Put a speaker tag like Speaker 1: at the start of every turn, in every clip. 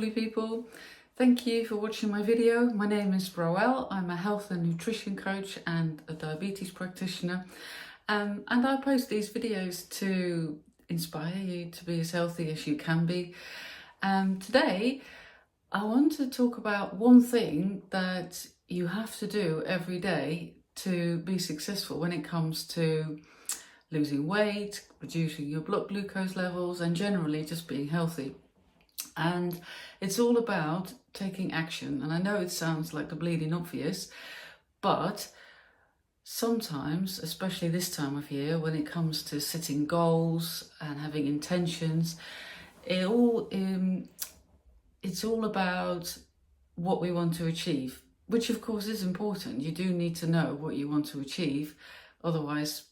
Speaker 1: lovely people. Thank you for watching my video. My name is Roel. I'm a health and nutrition coach and a diabetes practitioner. And I post these videos to inspire you to be as healthy as you can be. Today, I want to talk about one thing that you have to do every day to be successful when it comes to losing weight, reducing your blood glucose levels, and generally just being healthy. And it's all about taking action. And I know it sounds like the bleeding obvious, but sometimes, especially this time of year, when it comes to setting goals and having intentions, it's all about what we want to achieve, which of course is important. You do need to know what you want to achieve, otherwise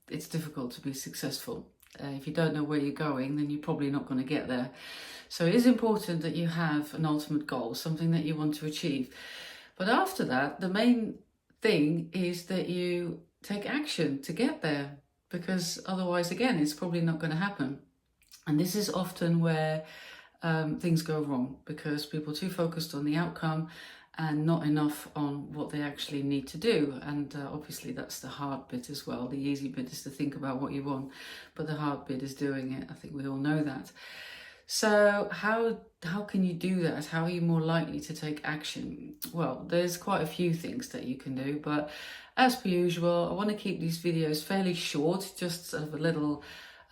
Speaker 1: it's difficult to be successful. If you don't know where you're going, then you're probably not going to get there. So it is important that you have an ultimate goal, something that you want to achieve. But after that, the main thing is that you take action to get there, because otherwise, again, it's probably not going to happen. And this is often where things go wrong, because people are too focused on the outcome and not enough on what they actually need to do. And obviously that's the hard bit as well. The easy bit is to think about what you want, but the hard bit is doing it. I think we all know that. So how can you do that? How are you more likely to take action? Well, there's quite a few things that you can do, but as per usual, I want to keep these videos fairly short, just sort of a little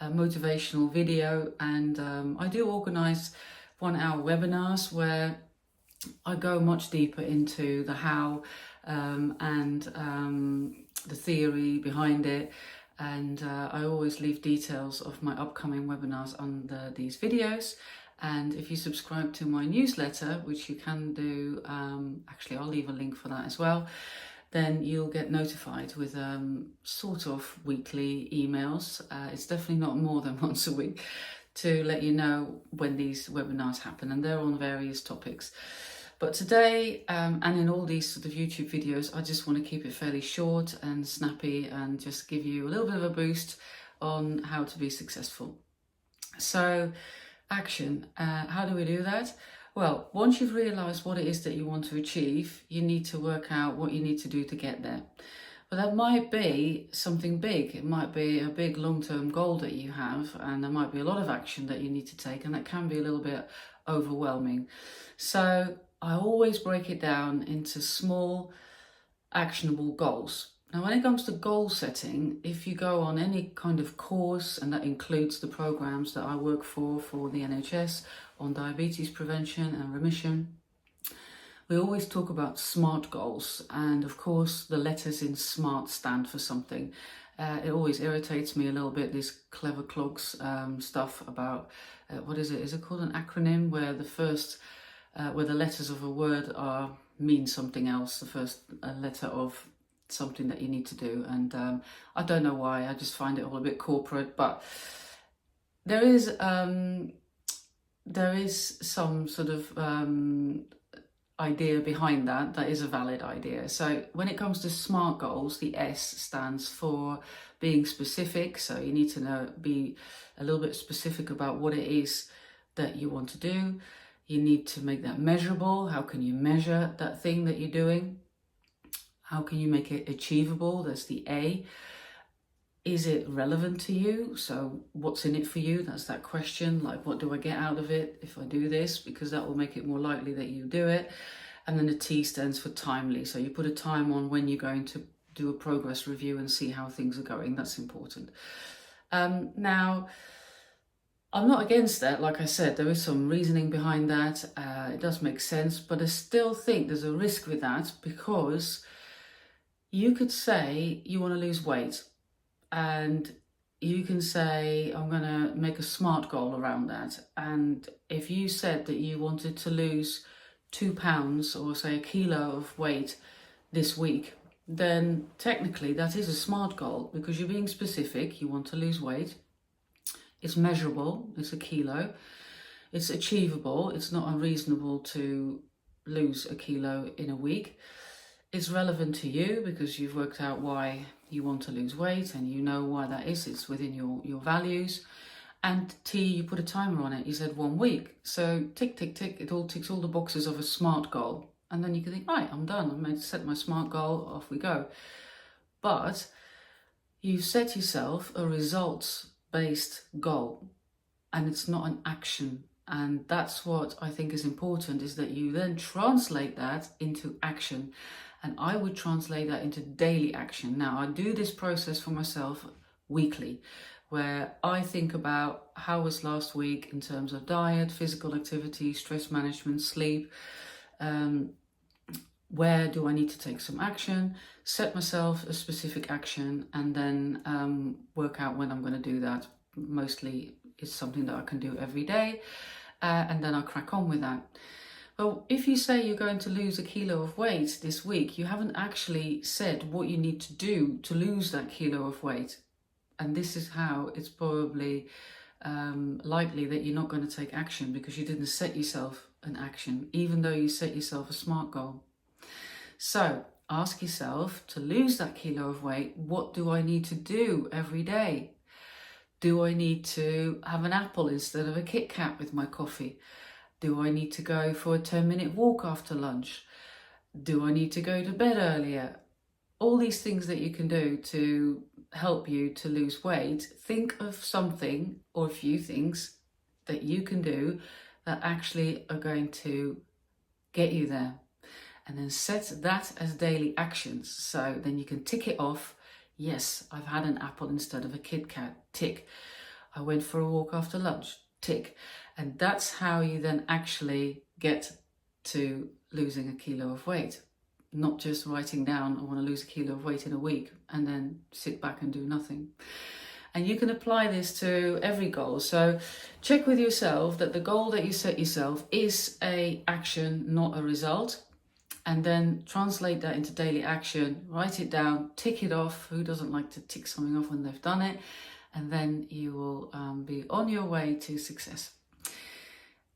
Speaker 1: motivational video. And I do organise 1-hour webinars where I go much deeper into the how and the theory behind it. And I always leave details of my upcoming webinars under these videos. And if you subscribe to my newsletter, which you can do, actually I'll leave a link for that as well, then you'll get notified with sort of weekly emails. It's definitely not more than once a week, to let you know when these webinars happen, and they're on various topics. But today, and in all these sort of YouTube videos, I just want to keep it fairly short and snappy and just give you a little bit of a boost on how to be successful. So, action. How do we do that? Well, once you've realised what it is that you want to achieve, you need to work out what you need to do to get there. But that might be something big. It might be a big long-term goal that you have, and there might be a lot of action that you need to take, and that can be a little bit overwhelming. So I always break it down into small, actionable goals. Now, when it comes to goal setting, if you go on any kind of course, and that includes the programs that I work for the NHS on diabetes prevention and remission, we always talk about SMART goals. And of course, the letters in SMART stand for something. It always irritates me a little bit, this clever clogs stuff about, what is it? Is it called an acronym, where the first where the letters of a word mean something else, the first letter of something that you need to do. And I don't know why, I just find it all a bit corporate, but there is some sort of idea behind that is a valid idea. So when it comes to SMART goals, the S stands for being specific. So you need to be a little bit specific about what it is that you want to do. You need to make that measurable. How can you measure that thing that you're doing? How can you make it achievable? That's the A. Is it relevant to you? So what's in it for you? That's that question, like, what do I get out of it if I do this? Because that will make it more likely that you do it. And then the T stands for timely. So you put a time on when you're going to do a progress review and see how things are going. That's important. Now, I'm not against that. Like I said, there is some reasoning behind that. It does make sense, but I still think there's a risk with that, because you could say you want to lose weight, and you can say, I'm going to make a SMART goal around that. And if you said that you wanted to lose 2 pounds or say a kilo of weight this week, then technically that is a SMART goal, because you're being specific. You want to lose weight. It's measurable, it's a kilo, it's achievable, it's not unreasonable to lose a kilo in a week. It's relevant to you because you've worked out why you want to lose weight and you know why that is, it's within your values. And tea, you put a timer on it. You said 1 week. So tick, tick, tick, it all ticks all the boxes of a SMART goal. And then you can think, right, I'm done. I'm going to set my SMART goal, off we go. But you set yourself a results-based goal, and it's not an action. And that's what I think is important, is that you then translate that into action. And I would translate that into daily action. Now, I do this process for myself weekly, where I think about how was last week in terms of diet, physical activity, stress management, sleep. Where do I need to take some action, set myself a specific action, and then work out when I'm going to do that. Mostly it's something that I can do every day, and then I'll crack on with that. Well, if you say you're going to lose 1 kilo of weight this week, you haven't actually said what you need to do to lose that kilo of weight. And this is how it's probably likely that you're not going to take action, because you didn't set yourself an action, even though you set yourself a SMART goal. So ask yourself, to lose that kilo of weight, what do I need to do every day? Do I need to have an apple instead of a Kit Kat with my coffee? Do I need to go for a 10-minute walk after lunch? Do I need to go to bed earlier? All these things that you can do to help you to lose weight. Think of something or a few things that you can do that actually are going to get you there. And then set that as daily actions. So then you can tick it off. Yes, I've had an apple instead of a Kit Kat. Tick. I went for a walk after lunch. Tick. And that's how you then actually get to losing 1 kilo of weight. Not just writing down, I want to lose 1 kilo of weight in a week, and then sit back and do nothing. And you can apply this to every goal. So check with yourself that the goal that you set yourself is an action, not a result. And then translate that into daily action, write it down, tick it off. Who doesn't like to tick something off when they've done it? And then you will be on your way to success.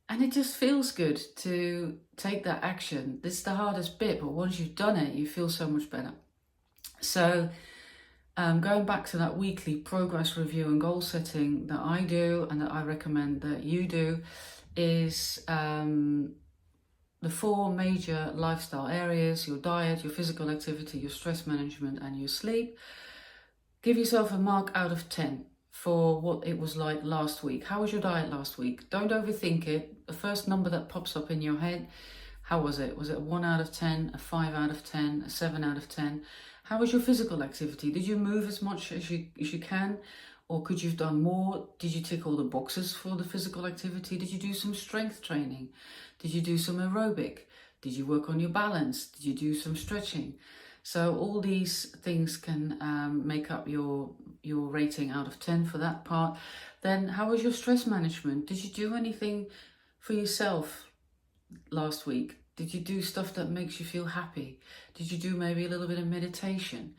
Speaker 1: And it just feels good to take that action. This is the hardest bit, but once you've done it, you feel so much better. So going back to that weekly progress review and goal setting that I do and that I recommend that you do is the 4 major lifestyle areas: your diet, your physical activity, your stress management, and your sleep. Give yourself a mark out of 10 for what it was like last week. How was your diet last week? Don't overthink it. The first number that pops up in your head, how was it? Was it a 1 out of 10, a 5 out of 10, a 7 out of 10? How was your physical activity? Did you move as much as you can? Or could you have done more? Did you tick all the boxes for the physical activity? Did you do some strength training? Did you do some aerobic? Did you work on your balance? Did you do some stretching? So all these things can make up your rating out of 10 for that part. Then how was your stress management? Did you do anything for yourself last week? Did you do stuff that makes you feel happy? Did you do maybe a little bit of meditation?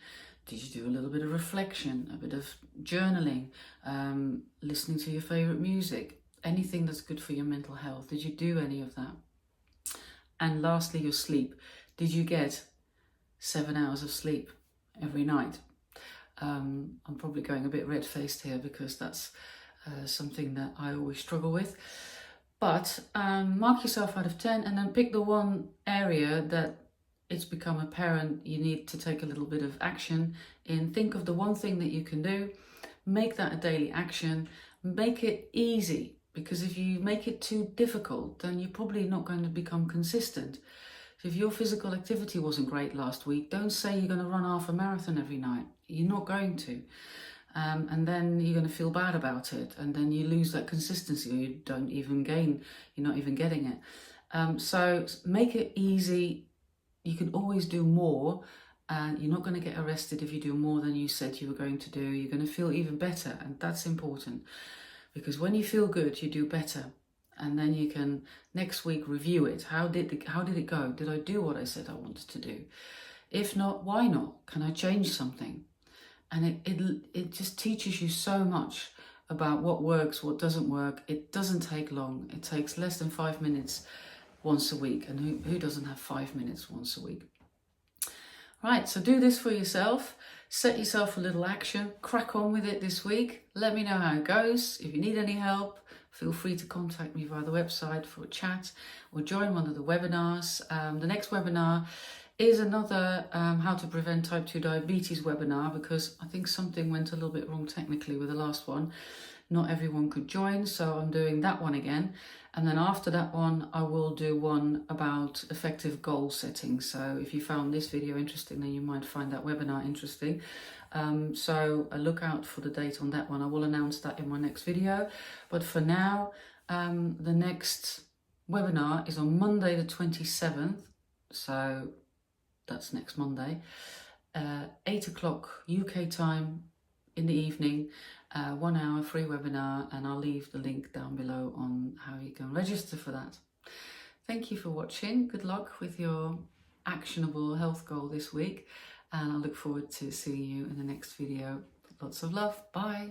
Speaker 1: Did you do a little bit of reflection, a bit of journaling, listening to your favourite music? Anything that's good for your mental health. Did you do any of that? And lastly, your sleep. Did you get 7 hours of sleep every night? I'm probably going a bit red-faced here because that's something that I always struggle with. But mark yourself out of 10 and then pick the one area that it's become apparent you need to take a little bit of action in. Think of the one thing that you can do, make that a daily action, make it easy, because if you make it too difficult, then you're probably not going to become consistent. So if your physical activity wasn't great last week, don't say you're going to run half a marathon every night. You're not going to. And then you're going to feel bad about it, and then you lose that consistency, or you don't even gain, you're not even getting it. So make it easy. You can always do more, and you're not going to get arrested if you do more than you said you were going to do. You're going to feel even better, and that's important, because when you feel good, you do better, and then you can next week review it. How did it go? Did I do what I said I wanted to do? If not, why not? Can I change something? And it just teaches you so much about what works, what doesn't work. It doesn't take long. It takes less than 5 minutes once a week. And who doesn't have 5 minutes once a week? Right, so do this for yourself. Set yourself a little action. Crack on with it this week. Let me know how it goes. If you need any help, feel free to contact me via the website for a chat or join one of the webinars. The next webinar is another how to prevent type 2 diabetes webinar, because I think something went a little bit wrong technically with the last one. Not everyone could join, so I'm doing that one again. And then after that one, I will do one about effective goal setting. So if you found this video interesting, then you might find that webinar interesting. So look out for the date on that one. I will announce that in my next video. But for now, the next webinar is on Monday the 27th. So that's next Monday, 8 o'clock UK time in the evening. 1 hour free webinar, and I'll leave the link down below on how you can register for that. Thank you for watching. Good luck with your actionable health goal this week, and I look forward to seeing you in the next video. Lots of love. Bye.